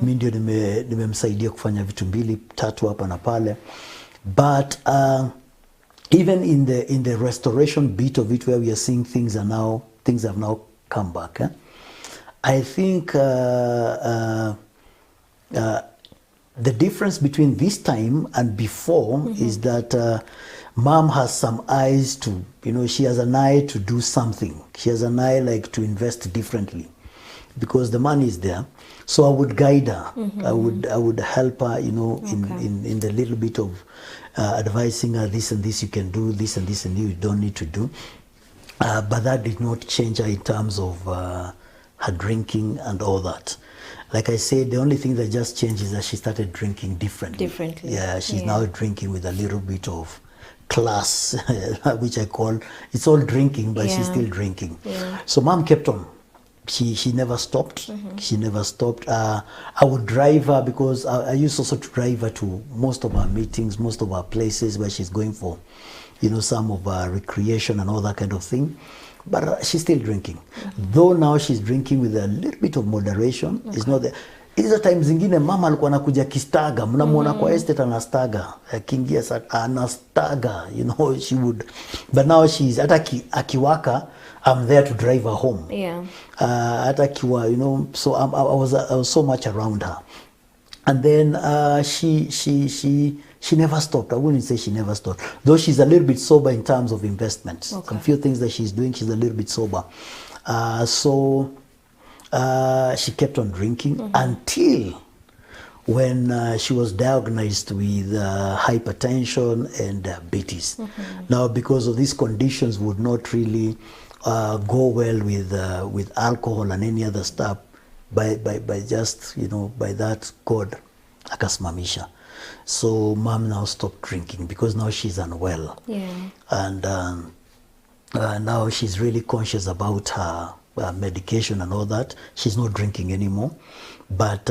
Mimi ndio nimemsaidia kufanya vitu mbili tatu hapa na pale. But even in the restoration bit of it, where we are seeing things have now come back. I think the difference between this time and before is that mom has some eyes to, she has an eye to do something. She has an eye like to invest differently because the money is there. So I would guide her. I would help her, in the little bit of advising her, this and this you can do, this and this and you don't need to do. But that did not change her in terms of her drinking and all that. Like I said, the only thing that just changed is that she started drinking differently. Yeah, she's now drinking with a little bit of class, which I call, it's all drinking, but she's still drinking. So mom kept on she never stopped. She never stopped. I would drive her because I used also to drive her to most of our meetings, most of our places where she's going for, you know, some of our recreation and all that kind of thing. But she's still drinking. Though now she's drinking with a little bit of moderation. It's not that. Hizo time zingine mama alikuwa anakuja kistaga, mnamuona kwa estate anastaga, akiingia anastaga, you know, she would, but now she's hata akiwaka, I'm there to drive her home. Yeah. Hata kiwa, you know, so I was so much around her. And then she never stopped. I wouldn't say she never stopped. Though she's a little bit sober in terms of investments. Okay. A few things that she's doing, she's a little bit sober. She kept on drinking until when she was diagnosed with hypertension and diabetes. Now, because of these conditions would not really go well with alcohol and any other stuff, by just, you know, by that God akasimamisha. So mom now stopped drinking because now she's unwell. Yeah. And now she's really conscious about her medication and all that. She's not drinking anymore, but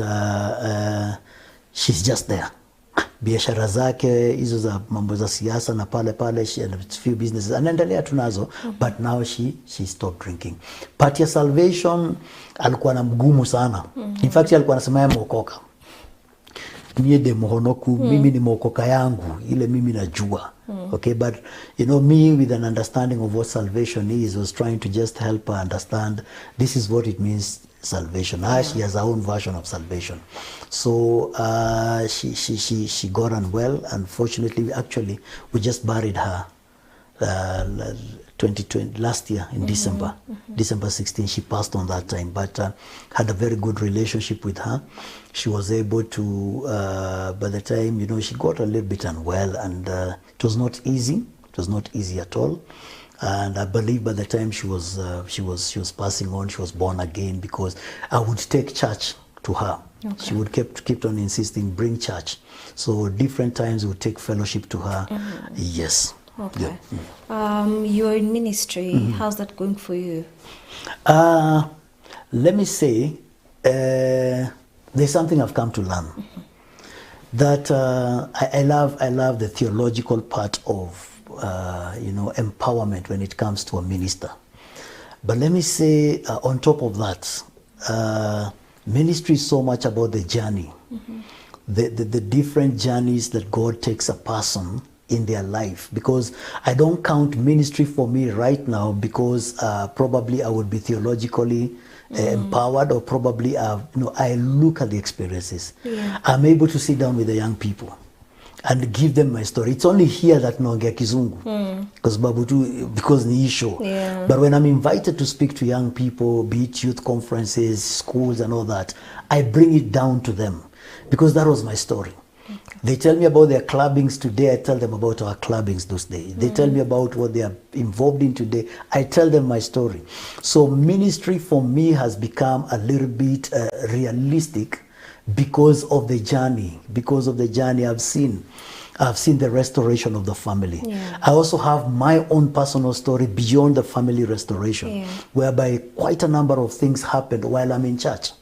she's just there. Biashara zake hizo za mambo za siasa na pale she and a few businesses anaendelea tunazo, but now she stopped drinking. Part ya salvation alikuwa na mgumu sana. In fact alikuwa anasema yeye mokoka. Mie de mohonoku, mimi ni mokoka yangu, ile mimi najua. Okay, but you know, me with an understanding of what salvation is, was trying to just help her understand this is what it means, salvation. She has her own version of salvation. So she got unwell. Unfortunately, actually, we just buried her 2020 last year in December 16. She passed on that time, but had a very good relationship with her. She was able to by the time, you know, she got a little bit unwell, and it was not easy. It was not easy at all. And I believe by the time she was passing on, she was born again, because I would take church to her. Okay. She would keep on insisting, bring church. So different times we would take fellowship to her. Yes. Okay. Yeah. You're in ministry. How's that going for you? Let me say, there's something I've come to learn. That I love the theological part of you know, empowerment when it comes to a minister. But let me say, on top of that, ministry is so much about the journey, the different journeys that God takes a person in their life. Because I don't count ministry for me right now because probably I would be theologically empowered, or probably you know, I look at the experiences. Yeah. I'm able to sit down with the young people and give them my story. It's only here that naongea kizungu because ni issue. Yeah. But when I'm invited to speak to young people, be it youth conferences, schools and all that, I bring it down to them because that was my story. Okay. They tell me about their clubbings today, I tell them about our clubbings those days. They tell me about what they are involved in today, I tell them my story. So ministry for me has become a little bit realistic because of the journey. Because of the journey I've seen the restoration of the family. Yeah. I also have my own personal story beyond the family restoration, whereby quite a number of things happened while I'm in church.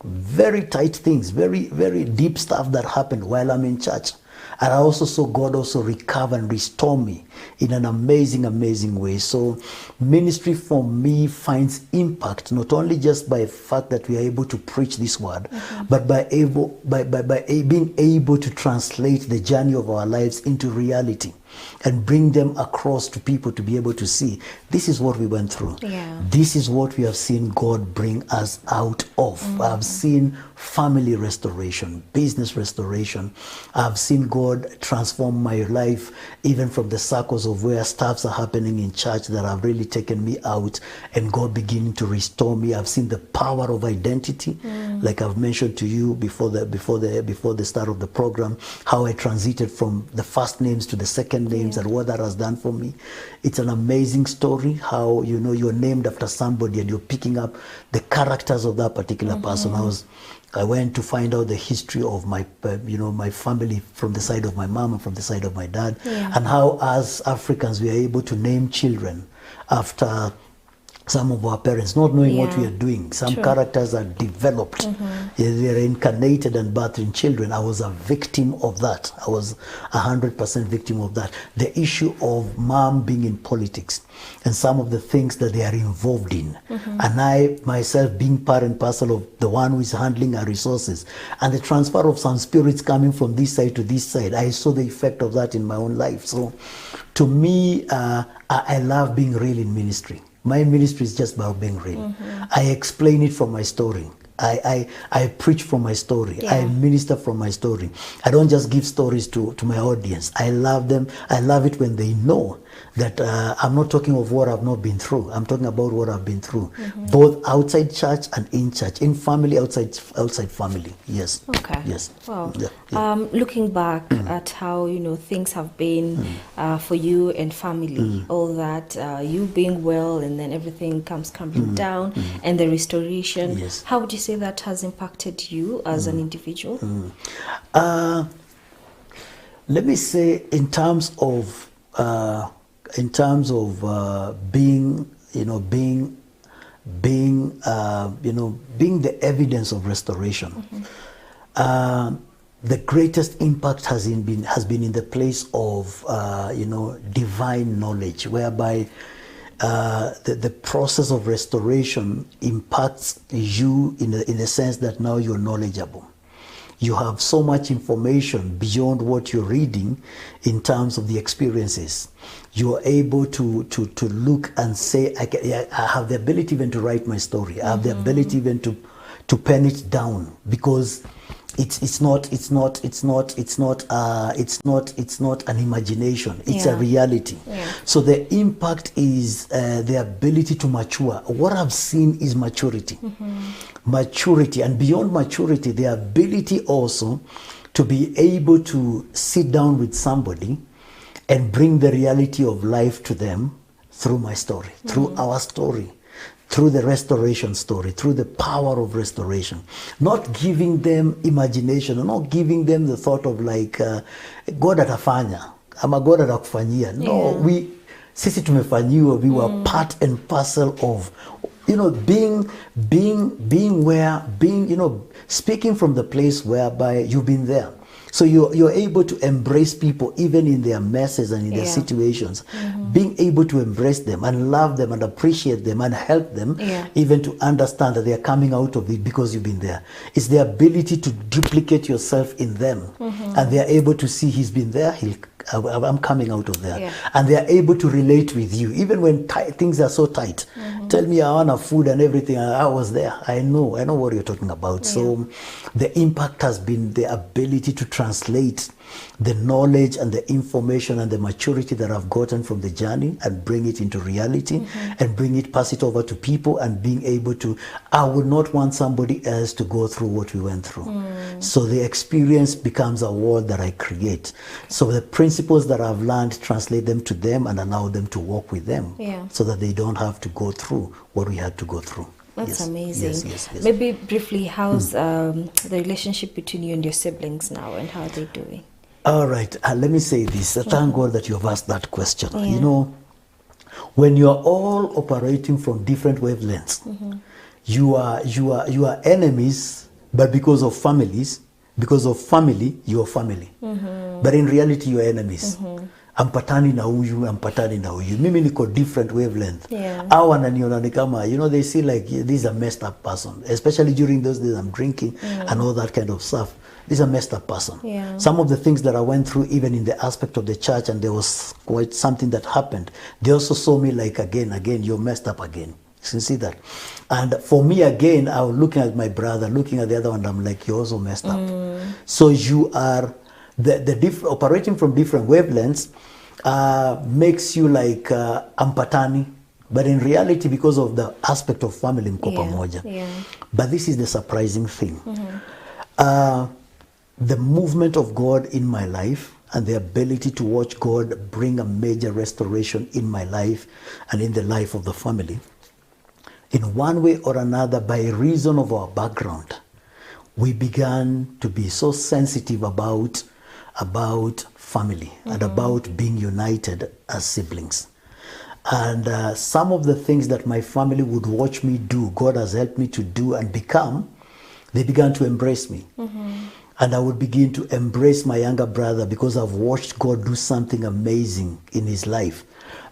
Very tight things, very, very deep stuff that happened while I'm in church. And I also saw God also recover and restore me in an amazing, amazing way. So ministry for me finds impact, not only just by the fact that we are able to preach this word, but by being able to translate the journey of our lives into reality and bring them across to people to be able to see this is what we went through. Yeah. This is what we have seen God bring us out of. I've seen family restoration, business restoration. I've seen God transform my life even from the circles of where stuffs are happening in church that have really taken me out, and God beginning to restore me. I've seen the power of identity, like I've mentioned to you before the start of the program, how I transited from the first names to the second names and what that has done for me. It's an amazing story how, you know, you're named after somebody and you're picking up the characters of that particular person. I went to find out the history of my, you know, my family from the side of my mom and from the side of my dad, and how as Africans we are able to name children after some of our parents, not knowing what Yeah. we are doing. Some True. characters are developed. They're incarnated and birthed in children. I was a victim of that. I was 100% victim of that. The issue of mom being in politics and some of the things that they are involved in. And I myself being part and parcel of the one who is handling our resources. And the transfer of some spirits coming from this side to this side. I saw the effect of that in my own life. So to me, I love being real in ministry. My ministry is just about being real. I explain it from my story. I preach from my story. Yeah. I minister from my story. I don't just give stories to my audience. I love them. I love it when they know that I'm not talking of what I've not been through. I'm talking about what I've been through, both outside church and in church, in family, outside family. Yes. Okay. Yes. Wow. Yeah. Looking back at how things have been for you and family, all that you being well, and then everything comes crumbling down, and the restoration. Yes. How would you say that has impacted you as an individual? Let me say, in terms of being, being the evidence of restoration. The greatest impact has been in the place of divine knowledge, whereby the process of restoration impacts you in the sense that now you're knowledgeable. You have so much information beyond what you're reading in terms of the experiences. You are able to look and say, I have the ability even to write my story. I have the ability even to pen it down, because it's not an imagination. It's a Yeah. reality. Yeah. So the impact is the ability to mature. What I've seen is maturity. Maturity, and beyond maturity, the ability also to be able to sit down with somebody and bring the reality of life to them through my story, through our story, through the restoration story, through the power of restoration. Not giving them imagination, not giving them the thought of like God atafanya ama God atakufanyia. No, sisi tumefanyiwa. We were part and parcel of being speaking from the place whereby you've been there. So you're able to embrace people even in their messes and in their situations. Being able to embrace them and love them and appreciate them and help them even to understand that they are coming out of it because you've been there. It's the ability to duplicate yourself in them, and they are able to see he's been there, I'm coming out of there. And they are able to relate with you even when things are so tight. Tell me I want food and everything. I was there. I know what you're talking about. So the impact has been the ability to translate the knowledge and the information and the maturity that I've gotten from the journey and bring it into reality and pass it over to people, and being able to, I would not want somebody else to go through what we went through. So the experience becomes a world that I create. So the principles that I've learned, translate them to them and allow them to walk with them so that they don't have to go through what we had to go through. That's amazing. Yes. Maybe briefly, how's the relationship between you and your siblings now, and how are they doing? All right, let me say this. Thank God that you have asked that question. When you're all operating from different wavelengths, you are enemies, but because of family, you're family. But in reality, you're enemies. Ampatani na huyu. Mimi niko different wavelength. Au wananiona ni kama, they see like this is a messed up person. Especially during those days I'm drinking and all that kind of stuff. This is a messed up person. Some of the things that I went through, even in the aspect of the church, and there was quite something that happened. They also saw me like, again, you're messed up again. You can see that. And for me, again, I was looking at my brother, looking at the other one, and I'm like, you're also messed up. So you are, operating from different wavelengths makes you like ampatani. But in reality, because of the aspect of family, mko pamoja. But this is the surprising thing. The movement of God in my life and the ability to watch God bring a major restoration in my life and in the life of the family, in one way or another, by reason of our background, we began to be so sensitive about family and about being united as siblings. And some of the things that my family would watch me do, God has helped me to do and become, they began to embrace me. And I would begin to embrace my younger brother because I've watched God do something amazing in his life.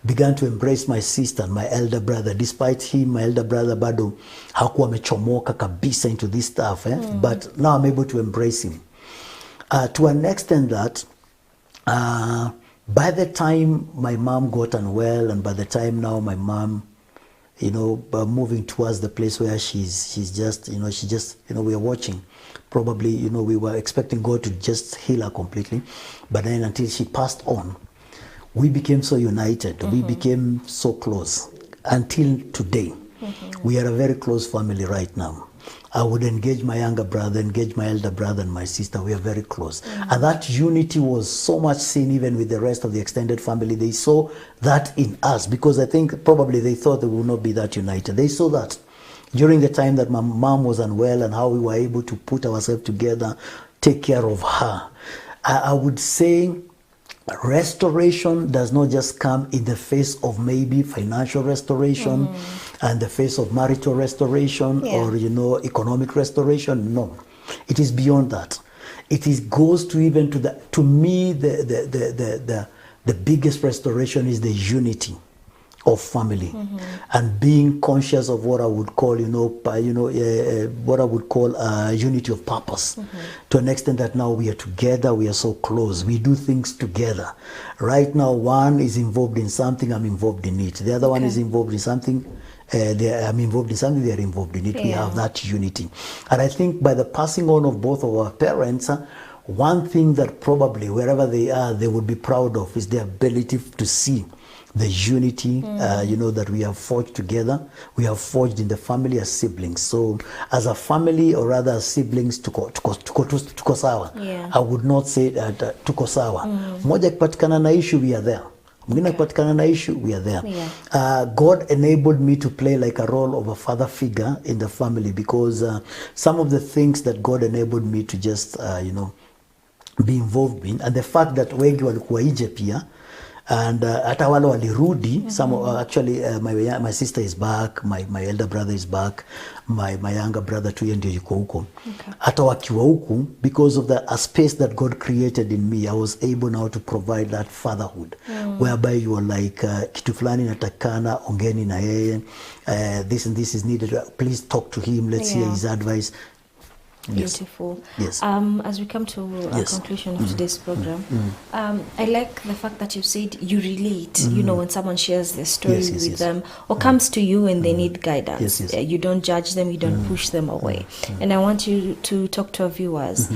Began to embrace my sister and my elder brother. Despite him, my elder brother bado hakuwa amechomoka kabisa into this stuff. But now I'm able to embrace him. To an extent that by the time my mom got unwell, and by the time now my mom, moving towards the place where she's just, we are watching. Probably, we were expecting God to just heal her completely. But then until she passed on, we became so united. We became so close. Until today, we are a very close family right now. I would engage my younger brother, engage my elder brother and my sister. We are very close. And that unity was so much seen even with the rest of the extended family. They saw that in us because I think probably they thought they would not be that united. They saw that during the time that my mom was unwell and how we were able to put ourselves together, take care of her. I would say restoration does not just come in the face of maybe financial restoration and the face of marital restoration or economic restoration. No, it is beyond that. It goes to even to me the biggest restoration is the unity of family and being conscious of what I would call what I would call unity of purpose to an extent that now we are together, we are so close, we do things together. Right now one is involved in something, I'm involved in it. The other one is involved in something, I'm involved in something, they're involved in it. We have that unity. And I think by the passing on of both of our parents, one thing that probably wherever they are they would be proud of is the ability to see the unity, that we have forged together. We have forged in the family as siblings. So as a family, or rather as siblings, tuko sawa. I would not say that tuko sawa. Moja kipatikana na issue, we are there. Mwingine kipatikana na issue, we are there. God enabled me to play like a role of a father figure in the family because some of the things that God enabled me to just, be involved in, and the fact that wengi walikuwa nje pia, and hata wale walirudi, some actually my sister is back, my elder brother is back, my younger brother tu ndio yuko huko. Hata wakiwa huku, because of the space that God created in me, I was able now to provide that fatherhood whereby you are like kitu fulani natakana, ongeni na yeye, this and this is needed, please talk to him, let's hear his advice. Beautiful. Yes. As we come to a conclusion of today's program, I like the fact that you said you relate, when someone shares their story with them or comes to you and they need guidance. You don't judge them, you don't push them away. And I want you to talk to our viewers,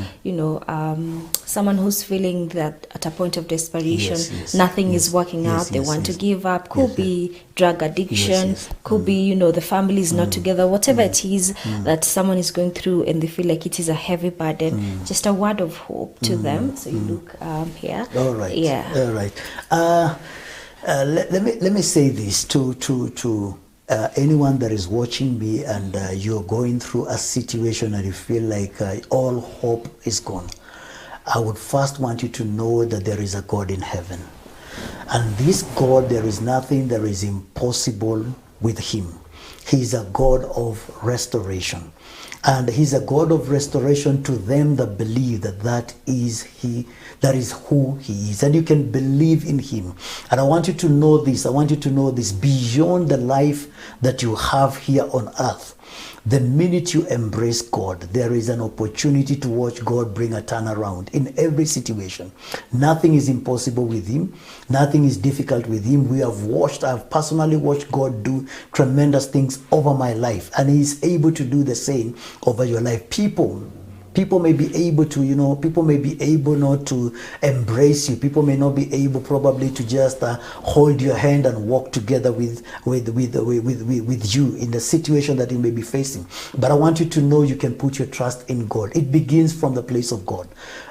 someone who's feeling that at a point of desperation, nothing is working out, they want to give up, could be drug addiction, could be, the family is not together, whatever it is that someone is going through and they feel like it is a heavy burden, just a word of hope to them. So you look here. All right. Yeah. All right. Let me say this to anyone that is watching me and you're going through a situation and you feel like all hope is gone. I would first want you to know that there is a God in heaven. And this God, there is nothing that is impossible with him. He is a God of restoration. And he's a God of restoration to them that believe that is who he is. And you can believe in him. And I want you to know this. I want you to know this. Beyond the life that you have here on earth, the minute you embrace God, there is an opportunity to watch God bring a turnaround in every situation. Nothing is impossible with him. Nothing is difficult with him. I've personally watched God do tremendous things over my life, and he is able to do the same over your life. People may be able to, people may be able not to embrace you. People may not be able probably to just hold your hand and walk together with you in the situation that you may be facing. But I want you to know you can put your trust in God. It begins from the place of God.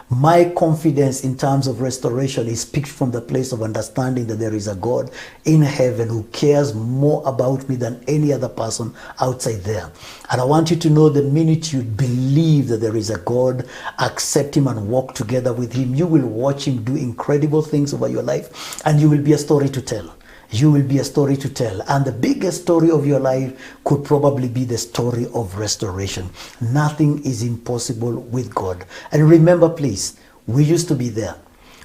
My confidence in terms of restoration is picked from the place of understanding that there is a God in heaven who cares more about me than any other person outside there. And I want you to know the minute you believe that there is a God, accept him and walk together with him, you will watch him do incredible things over your life, and you will be a story to tell. you will be a story to tell. And the biggest story of your life could probably be the story of restoration. Nothing is impossible with God. And remember, please, we used to be there.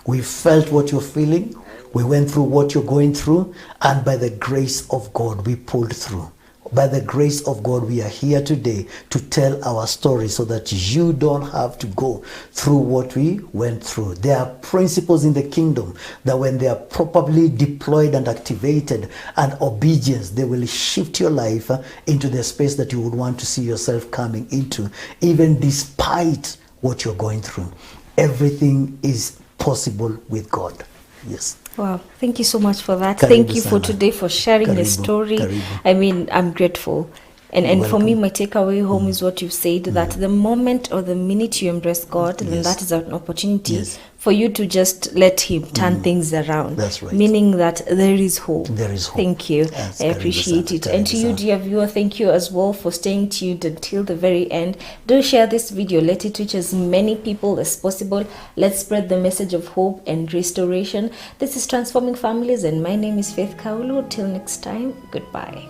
We felt what you're feeling. We went through what you're going through. And by the grace of God, we pulled through. By the grace of God, we are here today to tell our story so that you don't have to go through what we went through. There are principles in the kingdom that when they are properly deployed and activated and obedience, they will shift your life into the space that you would want to see yourself coming into, even despite what you're going through. Everything is possible with God. Yes. Wow, thank you so much for that. Karibu Thank you for sana. today, for sharing the Karibu, story. karibu. I mean, I'm grateful. And for me, Welcome. my takeaway home is what you've said, that the moment or the minute you embrace God, then Yes. that is an opportunity Yes. for you to just let Him turn things around. That's right. Meaning that there is hope. There is hope. Thank you. Yes, I karibu appreciate sana, it. And to karibu you, sana. dear viewer, thank you as well for staying tuned until the very end. Do share this video. Let it reach as many people as possible. Let's spread the message of hope and restoration. This is Transforming Families, and my name is Faith Kaulu. Till next time, goodbye.